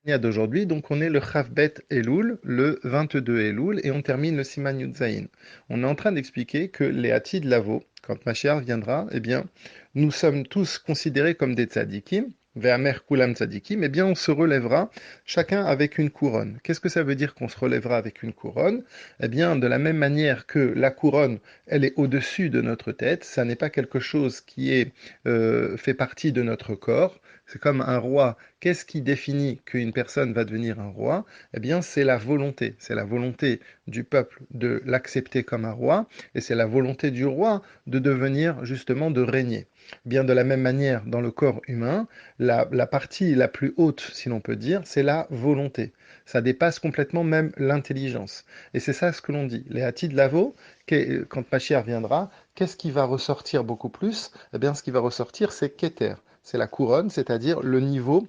D'aujourd'hui, donc on est le Chavbet Elul, le 22 Elul, et on termine le Siman Yudzaïn. On est en train d'expliquer que les Hatid Lavo, quand Mashiach viendra, eh bien, nous sommes tous considérés comme des tzadikim, Ve'amer Kulam tzadikim, eh bien, on se relèvera chacun avec une couronne. Qu'est-ce que ça veut dire qu'on se relèvera avec une couronne? Eh bien, de la même manière que la couronne, elle est au-dessus de notre tête, ça n'est pas quelque chose qui est, fait partie de notre corps. C'est comme un roi. Qu'est-ce qui définit qu'une personne va devenir un roi? Eh bien, c'est la volonté. C'est la volonté du peuple de l'accepter comme un roi, et c'est la volonté du roi de devenir justement de régner. Bien de la même manière, dans le corps humain, la partie la plus haute, si l'on peut dire, c'est la volonté. Ça dépasse complètement même l'intelligence. Et c'est ça ce que l'on dit. Les Hatid Lavo, quand Mashiach viendra, qu'est-ce qui va ressortir beaucoup plus? Eh bien, ce qui va ressortir, c'est Keter. C'est la couronne, c'est-à-dire le niveau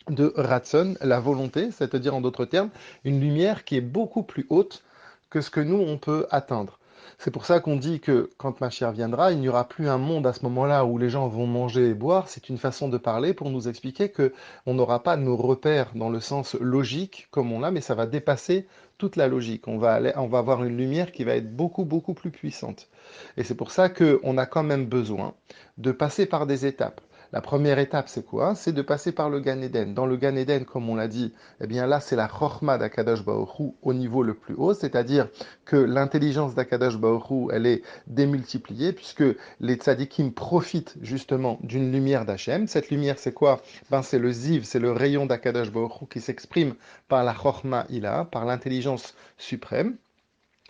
de Ratson, la volonté, c'est-à-dire en d'autres termes, une lumière qui est beaucoup plus haute que ce que nous, on peut atteindre. C'est pour ça qu'on dit que quand Mashiach viendra, il n'y aura plus un monde à ce moment-là où les gens vont manger et boire. C'est une façon de parler pour nous expliquer que on n'aura pas nos repères dans le sens logique comme on l'a, mais ça va dépasser toute la logique. On va avoir une lumière qui va être beaucoup, beaucoup plus puissante. Et c'est pour ça qu'on a quand même besoin de passer par des étapes. La première étape, c'est quoi? C'est de passer par le Gan Eden. Dans le Gan Eden, comme on l'a dit, eh bien là, c'est la Chochma d'Akadosh Baruch Hu au niveau le plus haut, c'est-à-dire que l'intelligence d'Akadosh Baruch Hu, elle est démultipliée, puisque les tzadikim profitent justement d'une lumière d'Hachem. Cette lumière, c'est quoi? Ben, c'est le Ziv, c'est le rayon d'Akadosh Baruch Hu qui s'exprime par la Chochma Ila, par l'intelligence suprême,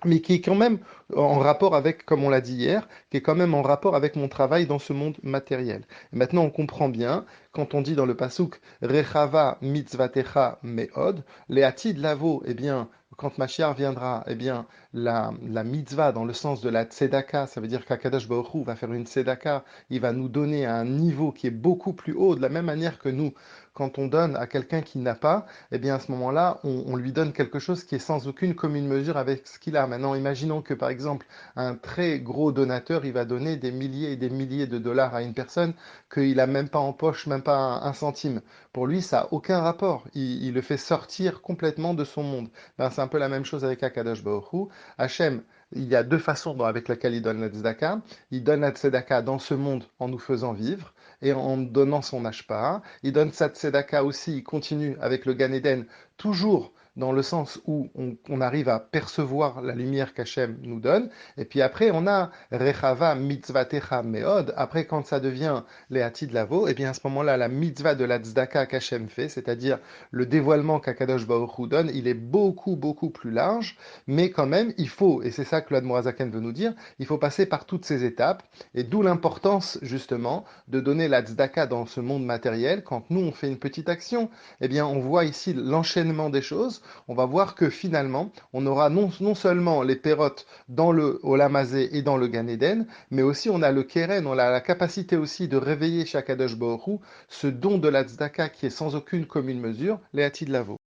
mais qui est quand même en rapport avec, comme on l'a dit hier, qui est quand même en rapport avec mon travail dans ce monde matériel. Et maintenant, on comprend bien, quand on dit dans le pasuk Rechava mitzvatecha meod, les atid lavo, eh bien, quand Mashiach viendra, eh bien, la mitzvah dans le sens de la tzedaka, ça veut dire qu'Akadosh Baruch Hu va faire une tzedaka, il va nous donner à un niveau qui est beaucoup plus haut, de la même manière que nous, quand on donne à quelqu'un qui n'a pas, eh bien, à ce moment-là, on lui donne quelque chose qui est sans aucune commune mesure avec ce qu'il a. Maintenant, imaginons que, par exemple, un très gros donateur, il va donner des milliers et des milliers de dollars à une personne qu'il a même pas en poche, même pas un centime. Pour lui, ça n'a aucun rapport. Il le fait sortir complètement de son monde. Ben, c'est un peu la même chose avec Akadosh Baruch Hu. Hachem, il y a deux façons avec lesquelles il donne la tzedaka. Il donne la tzedaka dans ce monde en nous faisant vivre et en donnant son ashpa. Il donne sa tzedaka aussi, il continue avec le Gan Eden, toujours dans le sens où on arrive à percevoir la lumière qu'Hachem nous donne. Et puis après, on a Rechava mitzvatecha meod. Après, quand ça devient les Hatid Lavo, et bien à ce moment-là, la mitzvah de la tzedaka qu'Hachem fait, c'est-à-dire le dévoilement qu'Akadosh Baruch Hu donne, il est beaucoup, beaucoup plus large. Mais quand même, il faut, et c'est ça que l'Admorazaken veut nous dire, il faut passer par toutes ces étapes. Et d'où l'importance, justement, de donner la tzedaka dans ce monde matériel. Quand nous, on fait une petite action, eh bien, on voit ici l'enchaînement des choses. On va voir que finalement, on aura non seulement les pérotes dans le Olamazé et dans le Gan Eden, mais aussi on a le Keren, on a la capacité aussi de réveiller chez Akadosh Baruch Hu ce don de la tzedaka qui est sans aucune commune mesure, les Hatid Lavo.